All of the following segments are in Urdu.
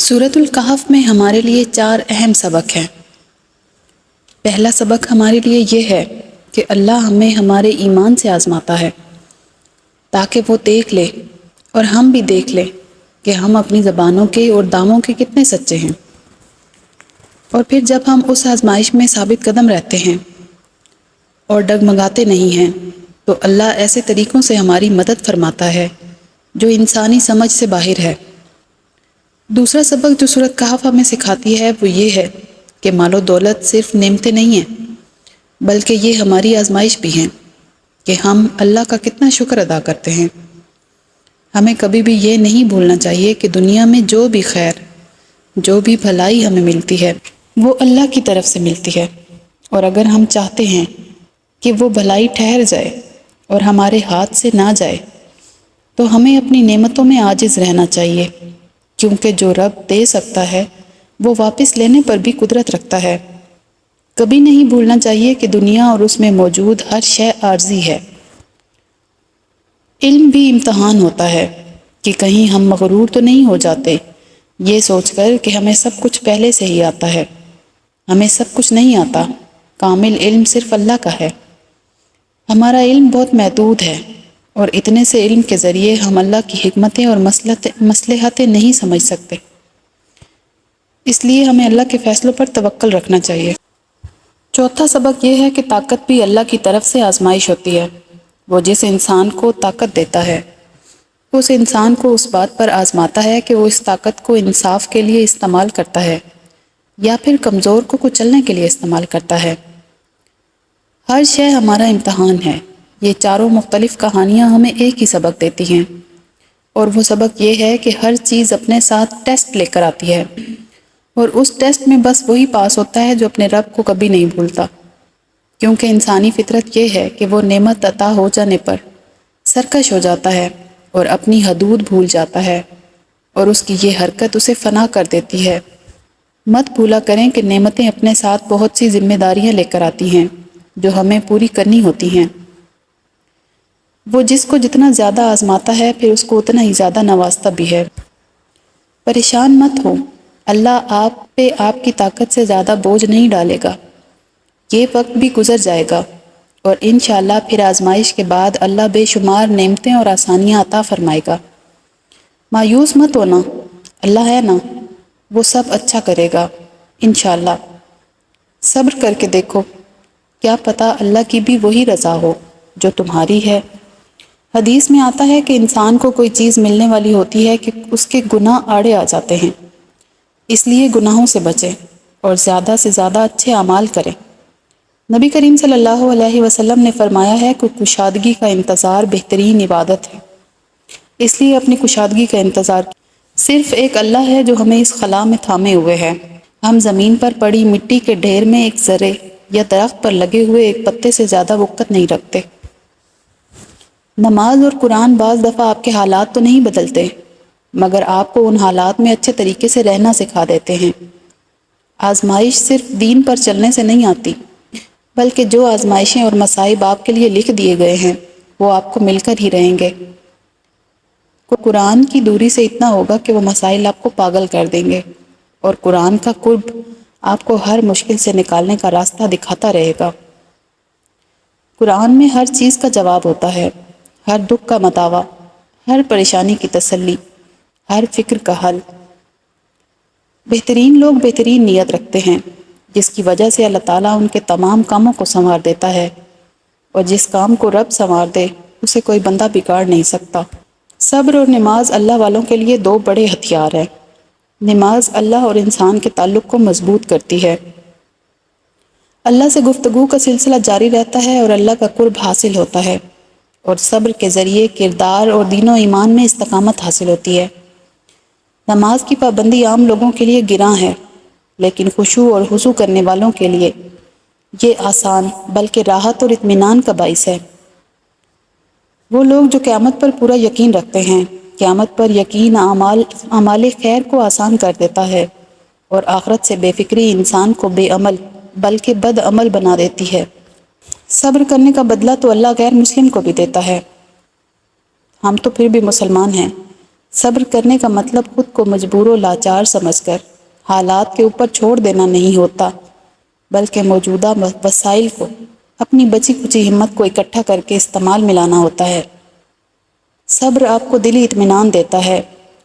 سورۃ الکہف میں ہمارے لیے 4 اہم سبق ہیں۔ پہلا سبق ہمارے لیے یہ ہے کہ اللہ ہمیں ہمارے ایمان سے آزماتا ہے تاکہ وہ دیکھ لے اور ہم بھی دیکھ لیں کہ ہم اپنی زبانوں کے اور دعووں کے کتنے سچے ہیں۔ اور پھر جب ہم اس آزمائش میں ثابت قدم رہتے ہیں اور ڈگمگاتے نہیں ہیں تو اللہ ایسے طریقوں سے ہماری مدد فرماتا ہے جو انسانی سمجھ سے باہر ہے۔ دوسرا سبق جو سورۃ کہف ہمیں سکھاتی ہے وہ یہ ہے کہ مال و دولت صرف نعمتیں نہیں ہیں بلکہ یہ ہماری آزمائش بھی ہیں کہ ہم اللہ کا کتنا شکر ادا کرتے ہیں۔ ہمیں کبھی بھی یہ نہیں بھولنا چاہیے کہ دنیا میں جو بھی خیر، جو بھی بھلائی ہمیں ملتی ہے وہ اللہ کی طرف سے ملتی ہے، اور اگر ہم چاہتے ہیں کہ وہ بھلائی ٹھہر جائے اور ہمارے ہاتھ سے نہ جائے تو ہمیں اپنی نعمتوں میں عاجز رہنا چاہیے، کیونکہ جو رب دے سکتا ہے وہ واپس لینے پر بھی قدرت رکھتا ہے۔ کبھی نہیں بھولنا چاہیے کہ دنیا اور اس میں موجود ہر شے عارضی ہے۔ علم بھی امتحان ہوتا ہے کہ کہیں ہم مغرور تو نہیں ہو جاتے یہ سوچ کر کہ ہمیں سب کچھ پہلے سے ہی آتا ہے۔ ہمیں سب کچھ نہیں آتا، کامل علم صرف اللہ کا ہے۔ ہمارا علم بہت محدود ہے اور اتنے سے علم کے ذریعے ہم اللہ کی حکمتیں اور مصلحتیں نہیں سمجھ سکتے، اس لیے ہمیں اللہ کے فیصلوں پر توکل رکھنا چاہیے۔ چوتھا سبق یہ ہے کہ طاقت بھی اللہ کی طرف سے آزمائش ہوتی ہے۔ وہ جس انسان کو طاقت دیتا ہے اس انسان کو اس بات پر آزماتا ہے کہ وہ اس طاقت کو انصاف کے لیے استعمال کرتا ہے یا پھر کمزور کو کچلنے کے لیے استعمال کرتا ہے۔ ہر شے ہمارا امتحان ہے۔ یہ چاروں مختلف کہانیاں ہمیں ایک ہی سبق دیتی ہیں، اور وہ سبق یہ ہے کہ ہر چیز اپنے ساتھ ٹیسٹ لے کر آتی ہے، اور اس ٹیسٹ میں بس وہی پاس ہوتا ہے جو اپنے رب کو کبھی نہیں بھولتا، کیونکہ انسانی فطرت یہ ہے کہ وہ نعمت عطا ہو جانے پر سرکش ہو جاتا ہے اور اپنی حدود بھول جاتا ہے، اور اس کی یہ حرکت اسے فنا کر دیتی ہے۔ مت بھولا کریں کہ نعمتیں اپنے ساتھ بہت سی ذمہ داریاں لے کر آتی ہیں جو ہمیں پوری کرنی ہوتی ہیں۔ وہ جس کو جتنا زیادہ آزماتا ہے پھر اس کو اتنا ہی زیادہ نوازتا بھی ہے۔ پریشان مت ہو، اللہ آپ پہ آپ کی طاقت سے زیادہ بوجھ نہیں ڈالے گا۔ یہ وقت بھی گزر جائے گا اور انشاءاللہ پھر آزمائش کے بعد اللہ بے شمار نعمتیں اور آسانیاں عطا فرمائے گا۔ مایوس مت ہونا، اللہ ہے نا، وہ سب اچھا کرے گا انشاءاللہ۔ صبر کر کے دیکھو، کیا پتہ اللہ کی بھی وہی رضا ہو جو تمہاری ہے۔ حدیث میں آتا ہے کہ انسان کو کوئی چیز ملنے والی ہوتی ہے کہ اس کے گناہ آڑے آ جاتے ہیں، اس لیے گناہوں سے بچیں اور زیادہ سے زیادہ اچھے اعمال کریں۔ نبی کریم صلی اللہ علیہ وسلم نے فرمایا ہے کہ کشادگی کا انتظار بہترین عبادت ہے، اس لیے اپنی کشادگی کا انتظار۔ صرف ایک اللہ ہے جو ہمیں اس خلا میں تھامے ہوئے ہے۔ ہم زمین پر پڑی مٹی کے ڈھیر میں ایک ذرے یا درخت پر لگے ہوئے ایک پتے سے زیادہ وقت نہیں رکھتے۔ نماز اور قرآن بعض دفعہ آپ کے حالات تو نہیں بدلتے، مگر آپ کو ان حالات میں اچھے طریقے سے رہنا سکھا دیتے ہیں۔ آزمائش صرف دین پر چلنے سے نہیں آتی، بلکہ جو آزمائشیں اور مصائب آپ کے لیے لکھ دیے گئے ہیں وہ آپ کو مل کر ہی رہیں گے۔ قرآن کی دوری سے اتنا ہوگا کہ وہ مسائل آپ کو پاگل کر دیں گے، اور قرآن کا قرب آپ کو ہر مشکل سے نکالنے کا راستہ دکھاتا رہے گا۔ قرآن میں ہر چیز کا جواب ہوتا ہے، ہر دکھ کا مداوع، ہر پریشانی کی تسلی، ہر فکر کا حل۔ بہترین لوگ بہترین نیت رکھتے ہیں، جس کی وجہ سے اللہ تعالیٰ ان کے تمام کاموں کو سنوار دیتا ہے، اور جس کام کو رب سنوار دے اسے کوئی بندہ بگاڑ نہیں سکتا۔ صبر اور نماز اللہ والوں کے لیے 2 بڑے ہتھیار ہیں۔ نماز اللہ اور انسان کے تعلق کو مضبوط کرتی ہے۔ اللہ سے گفتگو کا سلسلہ جاری رہتا ہے اور اللہ کا قرب حاصل ہوتا ہے، اور صبر کے ذریعے کردار اور دین و ایمان میں استقامت حاصل ہوتی ہے۔ نماز کی پابندی عام لوگوں کے لیے گراں ہے، لیکن خشوع اور خضوع کرنے والوں کے لیے یہ آسان بلکہ راحت اور اطمینان کا باعث ہے۔ وہ لوگ جو قیامت پر پورا یقین رکھتے ہیں، قیامت پر یقین اعمال خیر کو آسان کر دیتا ہے، اور آخرت سے بے فکری انسان کو بے عمل بلکہ بد عمل بنا دیتی ہے۔ صبر کرنے کا بدلہ تو اللہ غیر مسلم کو بھی دیتا ہے۔ ہم تو پھر بھی مسلمان ہیں، صبر کرنے کا مطلب خود کو مجبور و لاچار سمجھ کر حالات کے اوپر چھوڑ دینا نہیں ہوتا، بلکہ موجودہ وسائل کو، اپنی بچی کچی ہمت کو اکٹھا کر کے استعمال میں لانا ہوتا ہے۔ صبر آپ کو دلی اطمینان دیتا ہے،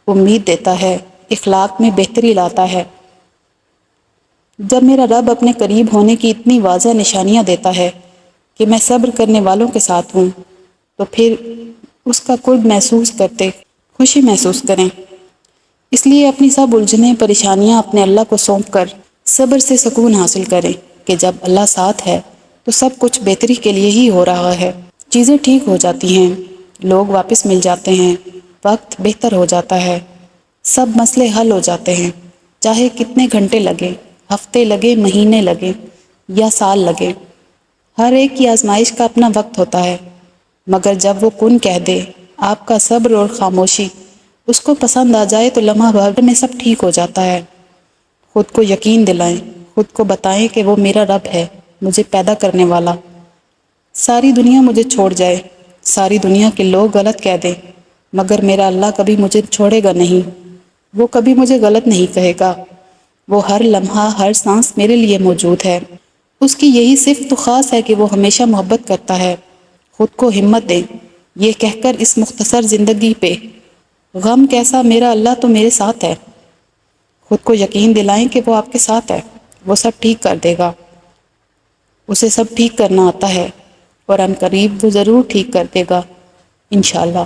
امید دیتا ہے، اخلاق میں بہتری لاتا ہے۔ جب میرا رب اپنے قریب ہونے کی اتنی واضح نشانیاں دیتا ہے کہ میں صبر کرنے والوں کے ساتھ ہوں، تو پھر اس کا قرب محسوس کرتے خوشی محسوس کریں۔ اس لیے اپنی سب الجھنیں پریشانیاں اپنے اللہ کو سونپ کر صبر سے سکون حاصل کریں کہ جب اللہ ساتھ ہے تو سب کچھ بہتری کے لیے ہی ہو رہا ہے۔ چیزیں ٹھیک ہو جاتی ہیں، لوگ واپس مل جاتے ہیں، وقت بہتر ہو جاتا ہے، سب مسئلے حل ہو جاتے ہیں، چاہے کتنے گھنٹے لگے، ہفتے لگے، مہینے لگے یا سال لگے۔ ہر ایک کی آزمائش کا اپنا وقت ہوتا ہے، مگر جب وہ کن کہہ دے، آپ کا صبر اور خاموشی اس کو پسند آ جائے تو لمحہ بھر میں سب ٹھیک ہو جاتا ہے۔ خود کو یقین دلائیں، خود کو بتائیں کہ وہ میرا رب ہے، مجھے پیدا کرنے والا۔ ساری دنیا مجھے چھوڑ جائے، ساری دنیا کے لوگ غلط کہہ دیں، مگر میرا اللہ کبھی مجھے چھوڑے گا نہیں، وہ کبھی مجھے غلط نہیں کہے گا۔ وہ ہر لمحہ، ہر سانس میرے لیے موجود ہے۔ اس کی یہی صفت تو خاص ہے کہ وہ ہمیشہ محبت کرتا ہے۔ خود کو ہمت دیں، یہ کہہ کر اس مختصر زندگی پہ، غم کیسا، میرا اللہ تو میرے ساتھ ہے۔ خود کو یقین دلائیں کہ وہ آپ کے ساتھ ہے، وہ سب ٹھیک کر دے گا۔ اسے سب ٹھیک کرنا آتا ہے، اور عنقریب وہ ضرور ٹھیک کر دے گا، انشاءاللہ۔